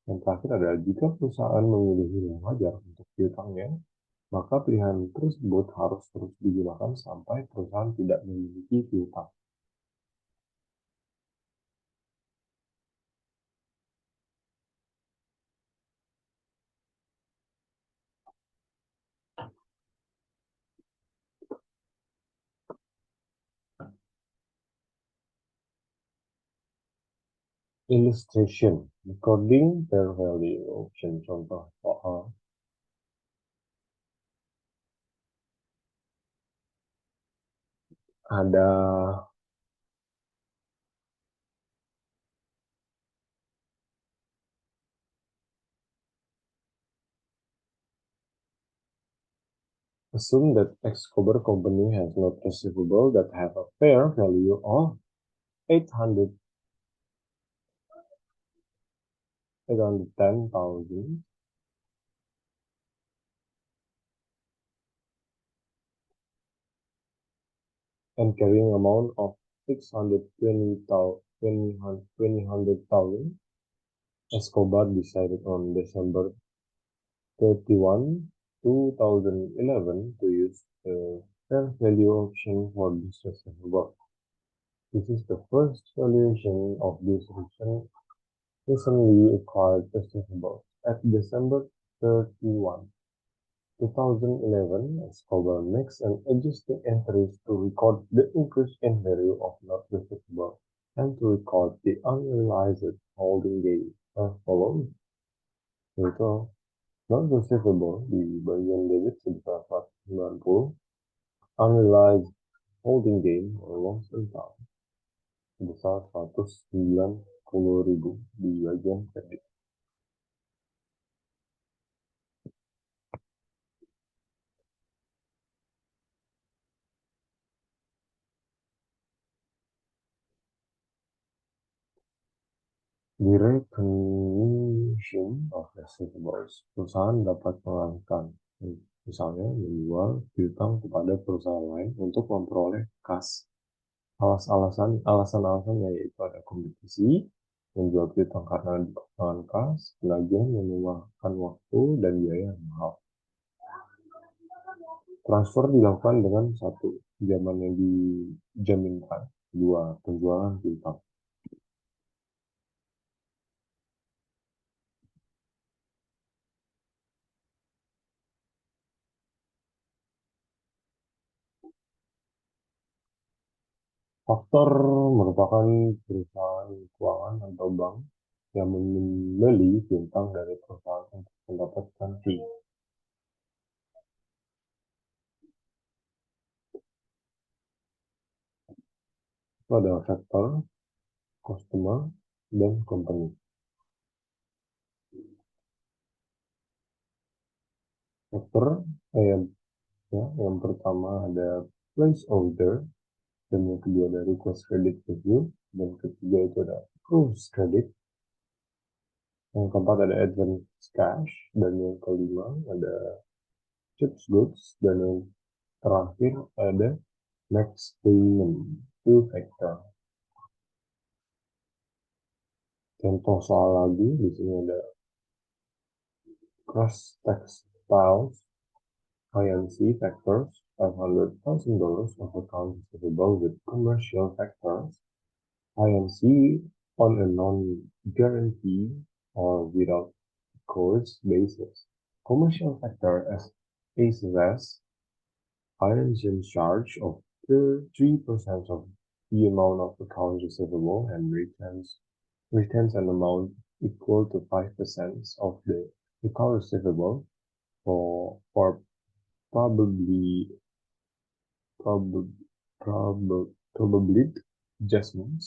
Yang terakhir adalah jika perusahaan memilih nilai wajar untuk piutangnya, maka pilihan tersebut harus terus digunakan sampai perusahaan tidak memiliki piutang. illustration, recording fair value option, contoh soal. Ada assume that Escobar Company has not receivable that have a fair value of 810,000 and carrying amount of 620,000. Escobar decided on December 31, 2011 to use the fair value option for this receivable. This is the first valuation of this recently acquired receivable. At December 31, 2011, Escobar makes an adjusting entries to record the increase in value of not receivable and to record the unrealized holding gain as follows. Yaitu not receivable di bagian debit sebesar 490, unrealized holding gain or loss rental sebesar 190.000 di bagian kredit. Di recognition of receivables, perusahaan dapat melakukan, misalnya menjual piutang kepada perusahaan lain untuk memperoleh kas. Alasan-alasannya yaitu ada kompetisi, menjual piutang karena dibutuhkan kas, penagihan yang memakan waktu dan biaya yang mahal. Transfer dilakukan dengan 1. Pinjaman yang dijaminkan. 2. Penjualan piutang. Faktor merupakan perusahaan keuangan atau bank yang membeli piutang dari perusahaan untuk mendapatkan fee. Itu ada factor, customer, dan company. Factor yang pertama ada place order, dan yang kedua ada request credit review, dan ketiga itu ada cruise credit. Yang keempat ada advance cash, dan yang kelima ada chips goods, dan yang terakhir ada next payment, 2 factor. Contoh soal lagi di sini ada Cross Textiles INC factors $500,000 of accounts receivable with commercial factors INC on a non-guarantee or without recourse basis. Commercial factor as ACS INC charge of 3% of the amount of accounts receivable and retains an amount equal to 5% of the account receivable for probably adjustments.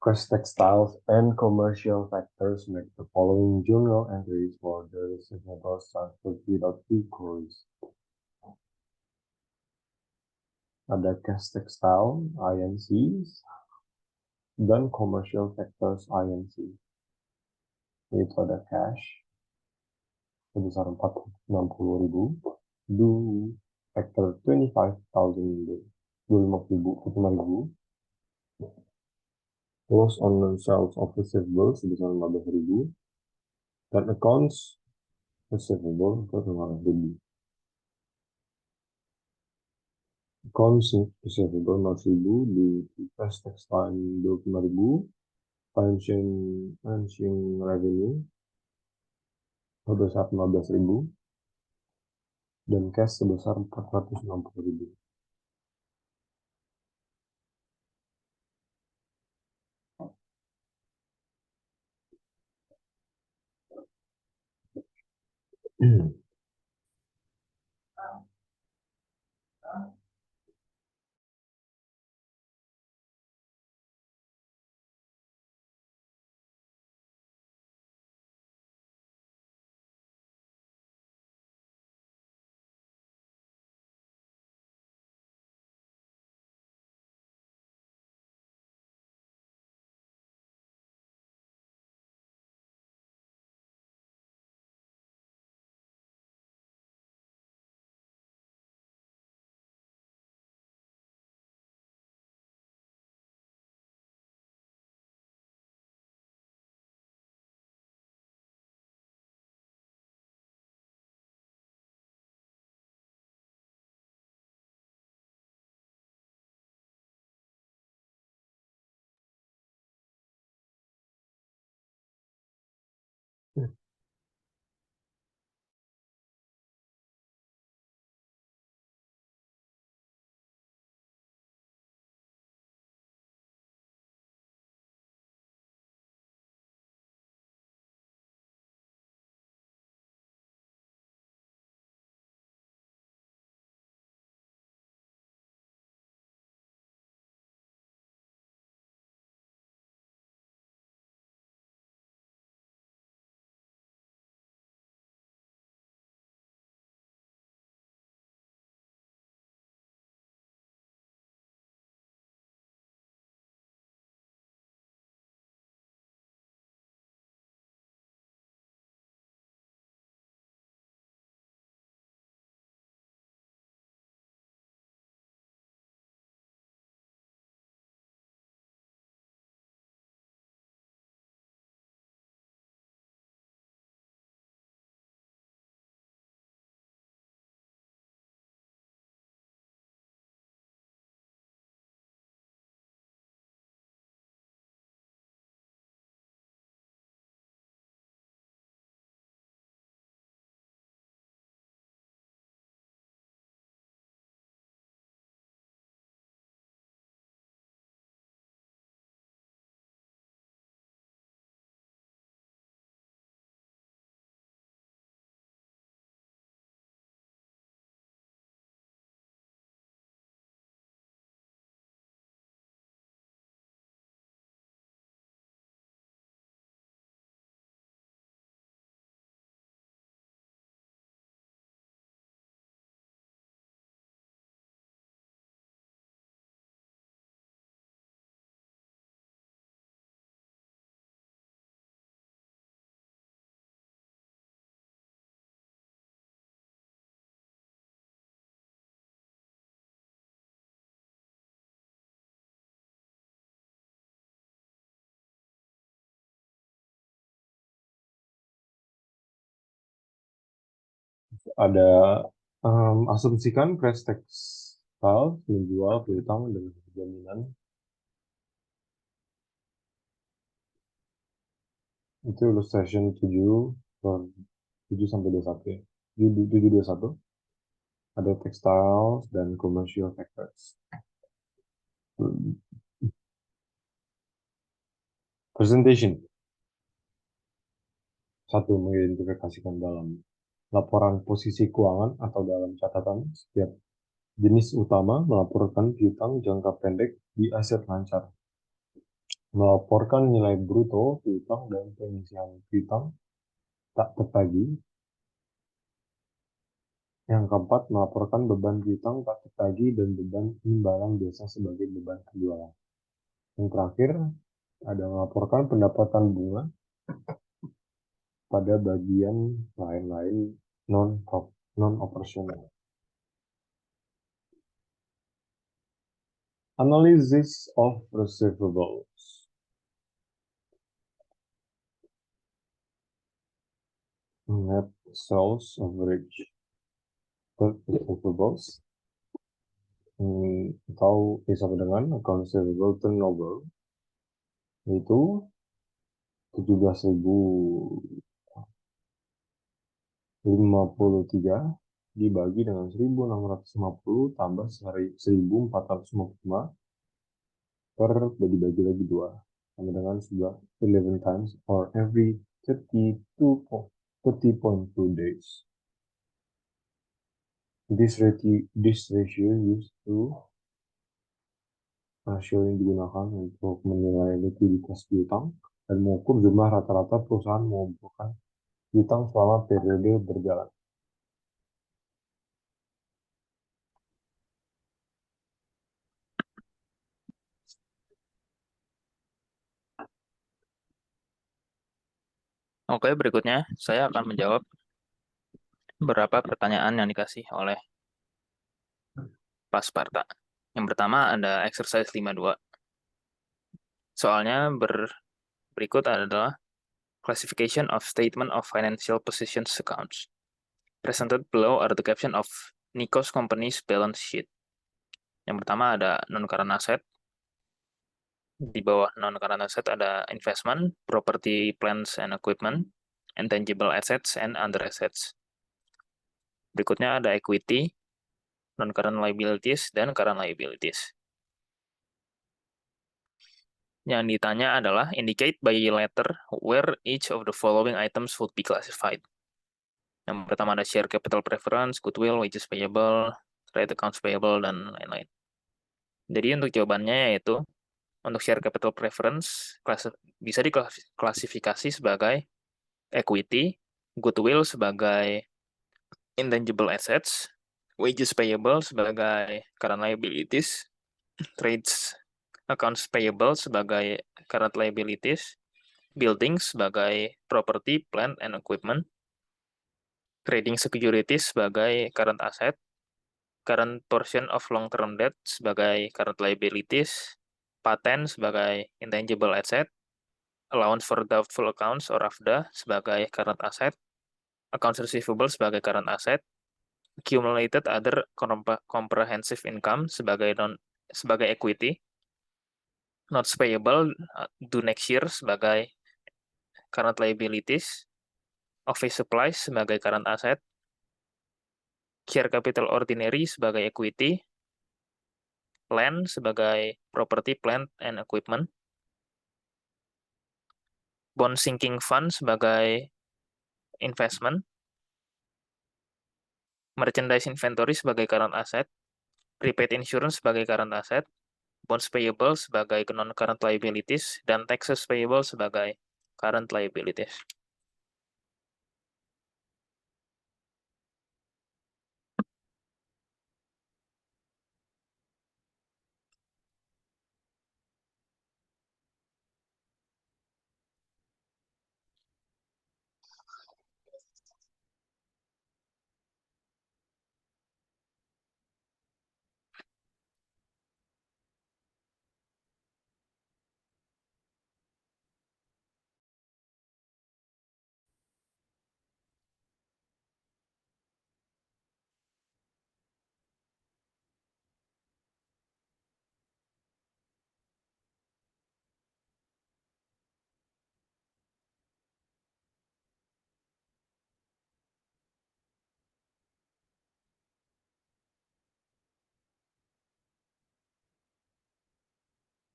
Cross Textiles and commercial factors make the following journal entries for the receivables transferred without recourse. Ada Cash Textile INCs dan Commercial Factors INC. Yaitu ada cash sebesar 460.000, do factor 25,000, 25.000, loss on non-sales of receivables sebesar 15.000, dan accounts receivable ke 500.000. Accounts receivable 4.000, di cash textile 25.000, financing revenue sebesar 15.000, dan cash sebesar 460.000. Ada asumsikan crash textile menjual piutang dengan jaminan itu illustration 7 7 sampai 21 ya. 7 21 ada textiles dan commercial factors. Presentation. Satu, mengidentifikasikan dalam laporan posisi keuangan atau dalam catatan setiap jenis utama melaporkan piutang jangka pendek di aset lancar. Melaporkan nilai bruto piutang dan pengisian piutang tak tertagih. Yang keempat, melaporkan beban piutang tak tertagih dan beban imbalan biasa sebagai beban penjualan. Yang terakhir, ada melaporkan pendapatan bunga pada bagian lain-lain non-operasional. Analysis of receivables. Net sales average receivables atau sama dengan account receivable turnover itu 17.053 dibagi dengan 1.650 tambah 1.455 dibagi lagi 2 sama dengan sudah 11 times or every 30.2 days. This ratio used to rasio yang digunakan untuk menilai likuiditas piutang dan mengukur jumlah rata-rata perusahaan mengumpulkan piutang selama periode berjalan. Oke, berikutnya saya akan menjawab beberapa pertanyaan yang dikasih oleh Pak Sparta. Yang pertama ada exercise 52. Soalnya berikut adalah classification of statement of financial positions accounts. Presented below are the caption of Nikos Company's balance sheet. Yang pertama ada non-current asset. Di bawah non-current asset ada investment, property, plants, and equipment, intangible assets, and other assets. Berikutnya ada equity, non-current liabilities, dan current liabilities. Yang ditanya adalah indicate by letter where each of the following items would be classified. Yang pertama ada share capital preference, goodwill, wages payable, trade accounts payable, dan lain-lain. Jadi untuk jawabannya yaitu untuk share capital preference bisa diklasifikasi sebagai equity, goodwill sebagai intangible assets, wages payable sebagai current liabilities, trades accounts payable sebagai current liabilities, buildings sebagai property, plant, and equipment, trading securities sebagai current asset, current portion of long-term debt sebagai current liabilities, patent sebagai intangible asset, allowance for doubtful accounts or AFDA sebagai current asset, accounts receivable sebagai current asset, accumulated other comprehensive income sebagai equity, notes payable due next year sebagai current liabilities, office supplies sebagai current asset, share capital ordinary sebagai equity, land sebagai property, plant, and equipment, bond sinking fund sebagai investment, merchandise inventory sebagai current asset, prepaid insurance sebagai current asset, bonds payable sebagai non-current liabilities, dan taxes payable sebagai current liabilities.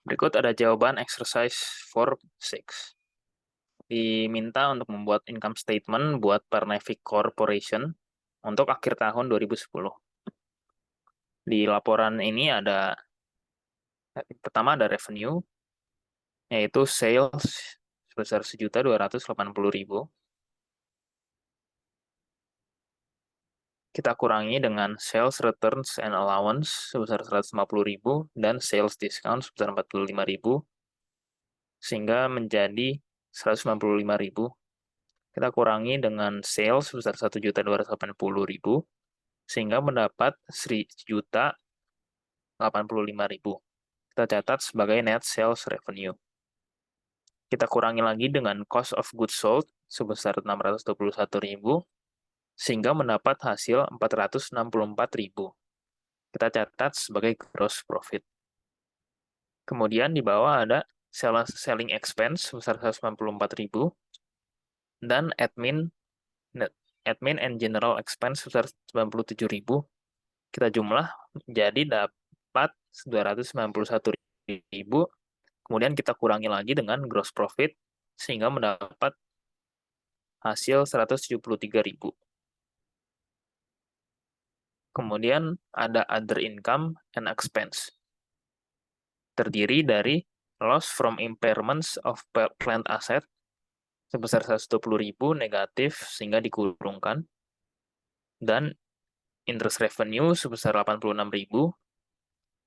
Berikut ada jawaban exercise 4-6. Diminta untuk membuat income statement buat Pernavik Corporation untuk akhir tahun 2010. Di laporan ini ada pertama ada revenue, yaitu sales sebesar 1.280.000. Kita kurangi dengan sales returns and allowance sebesar 150.000 dan sales discount sebesar 45.000, sehingga menjadi 195.000. Kita kurangi dengan sales sebesar 1.280.000, sehingga mendapat 1.085.000. Kita catat sebagai net sales revenue. Kita kurangi lagi dengan cost of goods sold sebesar 621.000, sehingga mendapat hasil 464.000. Kita catat sebagai gross profit. Kemudian di bawah ada selling expense sebesar 194.000 dan admin and general expense sebesar 97.000. Kita jumlah jadi dapat 291.000. Kemudian kita kurangi lagi dengan gross profit sehingga mendapat hasil 173.000. Kemudian ada other income and expense. Terdiri dari loss from impairments of plant asset sebesar 120.000 negatif sehingga dikurungkan, dan interest revenue sebesar 86.000.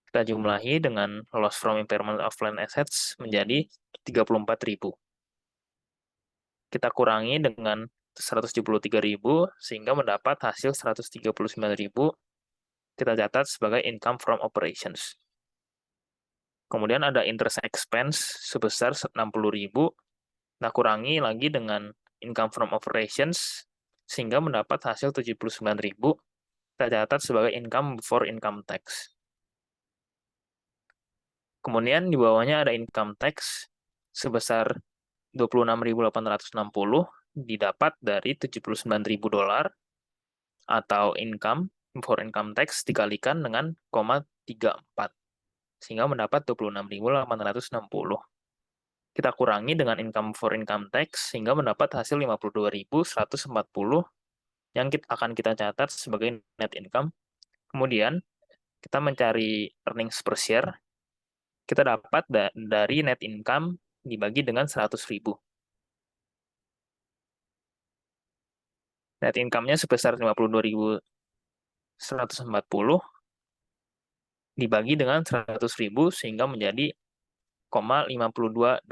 Kita jumlahi dengan loss from impairment of plant assets menjadi 34.000. Kita kurangi dengan 173.000 sehingga mendapat hasil 139.000. Kita catat sebagai income from operations. Kemudian ada interest expense sebesar 60.000. Nah, kurangi lagi dengan income from operations sehingga mendapat hasil 79.000. Kita catat sebagai income before income tax. Kemudian di bawahnya ada income tax sebesar 26.860 didapat dari $79.000 atau income before income tax dikalikan dengan 0,34 sehingga mendapat 26.860. Kita kurangi dengan income before income tax sehingga mendapat hasil 52.140 yang akan kita catat sebagai net income. Kemudian kita mencari earnings per share. Kita dapat dari net income dibagi dengan 100.000. Net income-nya sebesar 52.140 dibagi dengan 100.000 sehingga menjadi $0,52.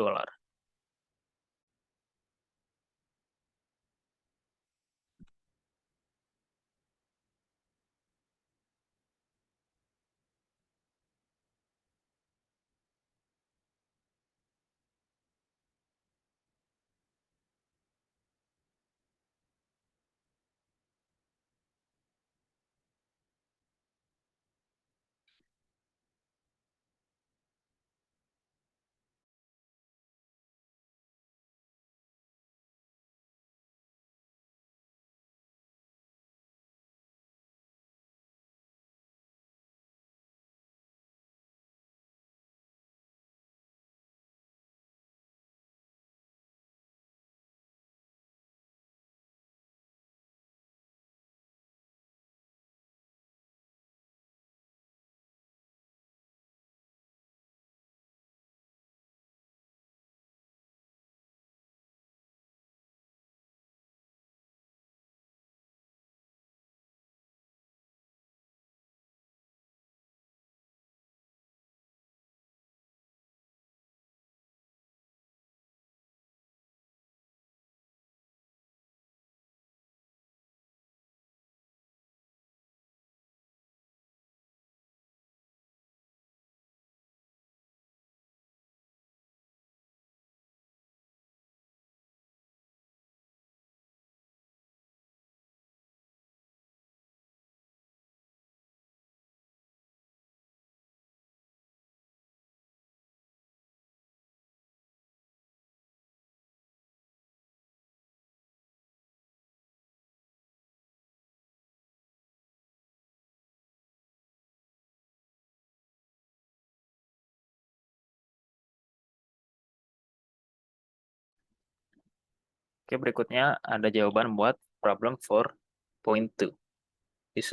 Oke, berikutnya ada jawaban buat problem 4.2.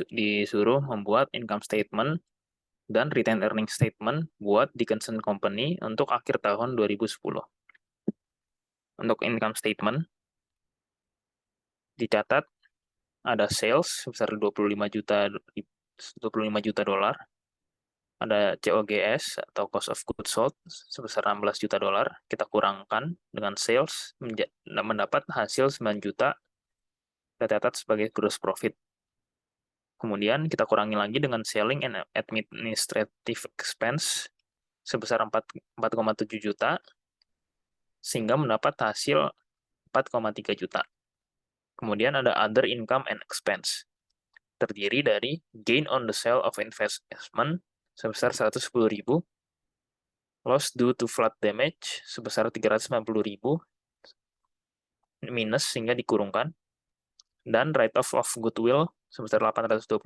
Disuruh membuat income statement dan retained earning statement buat Dickinson Company untuk akhir tahun 2010. Untuk income statement, dicatat ada sales sebesar 25 juta dolar, ada COGS atau cost of goods sold sebesar 16 juta dolar, kita kurangkan dengan sales mendapat hasil 9 juta, kita catat sebagai gross profit. Kemudian kita kurangi lagi dengan selling and administrative expense sebesar 4,7 juta, sehingga mendapat hasil 4,3 juta. Kemudian ada other income and expense, terdiri dari gain on the sale of investment sebesar 110.000, loss due to flood damage sebesar 390.000, minus sehingga dikurungkan, dan write-off of goodwill sebesar 820.000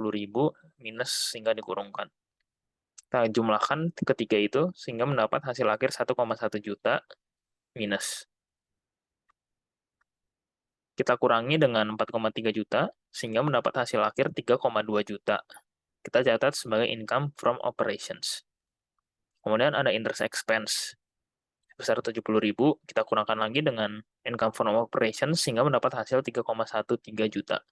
minus sehingga dikurungkan. Kita jumlahkan ketiga itu sehingga mendapat hasil akhir 1,1 juta minus. Kita kurangi dengan 4,3 juta sehingga mendapat hasil akhir 3,2 juta. Kita catat sebagai income from operations. Kemudian ada interest expense sebesar 70.000, kita kurangkan lagi dengan income from operations sehingga mendapat hasil 3,13 juta.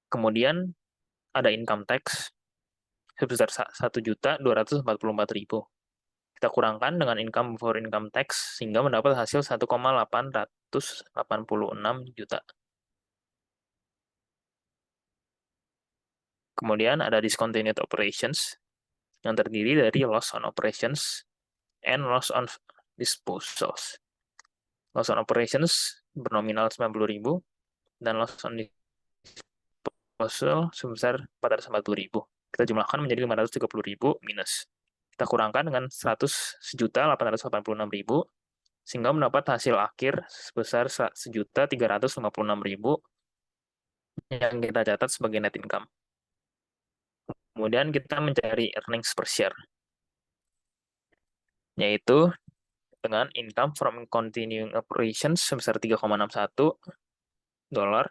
Kemudian ada income tax sebesar 1.244.000. Kita kurangkan dengan income before income tax sehingga mendapat hasil 1,886 juta. Kemudian ada discontinued operations yang terdiri dari loss on operations and loss on disposals. Loss on operations bernominal 90.000 dan loss on disposal sebesar 440.000. Kita jumlahkan menjadi 530.000 minus. Kita kurangkan dengan 100.886.000 sehingga mendapat hasil akhir sebesar 1.356.000 yang kita catat sebagai net income. Kemudian kita mencari earnings per share, yaitu dengan income from continuing operations sebesar 3,61 dolar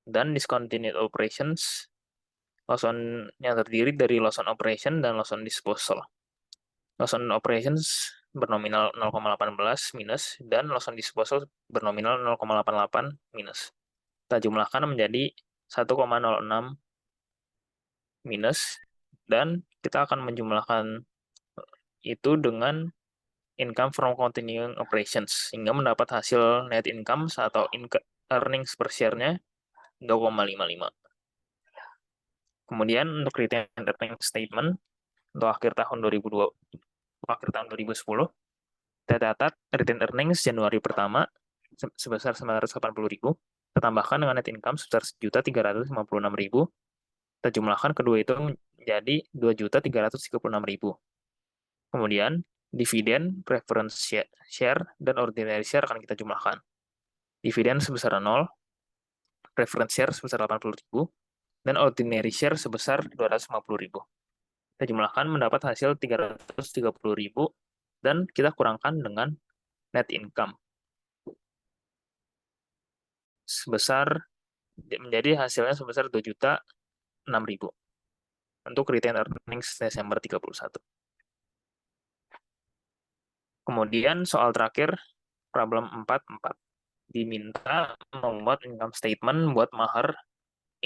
dan discontinued operations loss on yang terdiri dari loss on operation dan loss on disposal. Loss on operations bernominal 0,18 minus dan loss on disposal bernominal 0,88 minus. Kita jumlahkan menjadi 1,06 minus dan kita akan menjumlahkan itu dengan income from continuing operations sehingga mendapat hasil net income atau earnings per share-nya 2,55. Kemudian untuk retained earnings statement untuk akhir tahun 2010 kita catat retained earnings Januari pertama sebesar 980.000, kita tambahkan dengan net income sebesar 1.356.000, kita jumlahkan kedua itu menjadi 2.336.000. Kemudian dividen, preference share, dan ordinary share akan kita jumlahkan. Dividen sebesar 0, preference share sebesar 80.000, dan ordinary share sebesar 250.000. Kita jumlahkan mendapat hasil 330.000, dan kita kurangkan dengan net income sebesar menjadi hasilnya sebesar 2.006.000 untuk retained earnings Desember 31. Kemudian soal terakhir, problem 4.4. Diminta membuat income statement buat Maher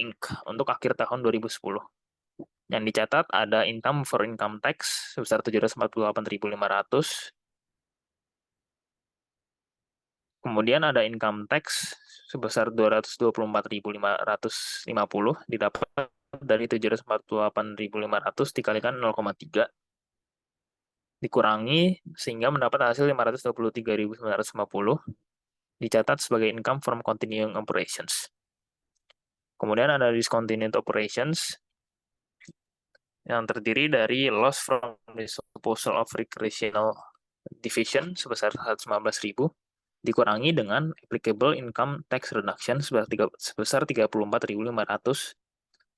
Inc. untuk akhir tahun 2010. Yang dicatat ada income for income tax sebesar 748.500. Kemudian ada income tax sebesar 224.550 didapat dari 748.500 dikalikan 0,3 dikurangi sehingga mendapat hasil 523.950 dicatat sebagai income from continuing operations. Kemudian ada discontinued operations yang terdiri dari loss from disposal of recreational division sebesar 115.000 dikurangi dengan applicable income tax reduction sebesar 34.500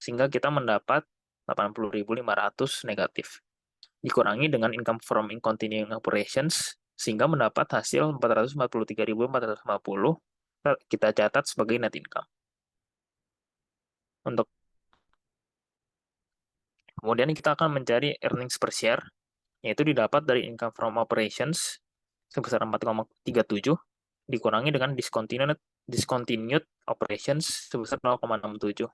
sehingga kita mendapat 80.500 negatif. Dikurangi dengan income from continuing operations sehingga mendapat hasil 443.450 kita catat sebagai net income. Kemudian kita akan mencari earnings per share, yaitu didapat dari income from operations sebesar 4,37 dikurangi dengan discontinued operations sebesar 0,67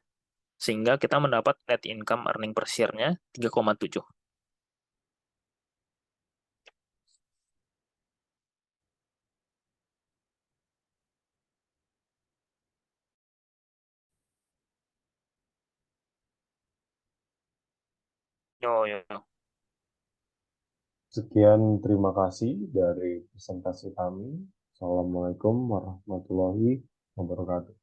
sehingga kita mendapat net income earning per share-nya 3,7. Yo. Sekian, terima kasih dari presentasi kami. Assalamualaikum warahmatullahi wabarakatuh.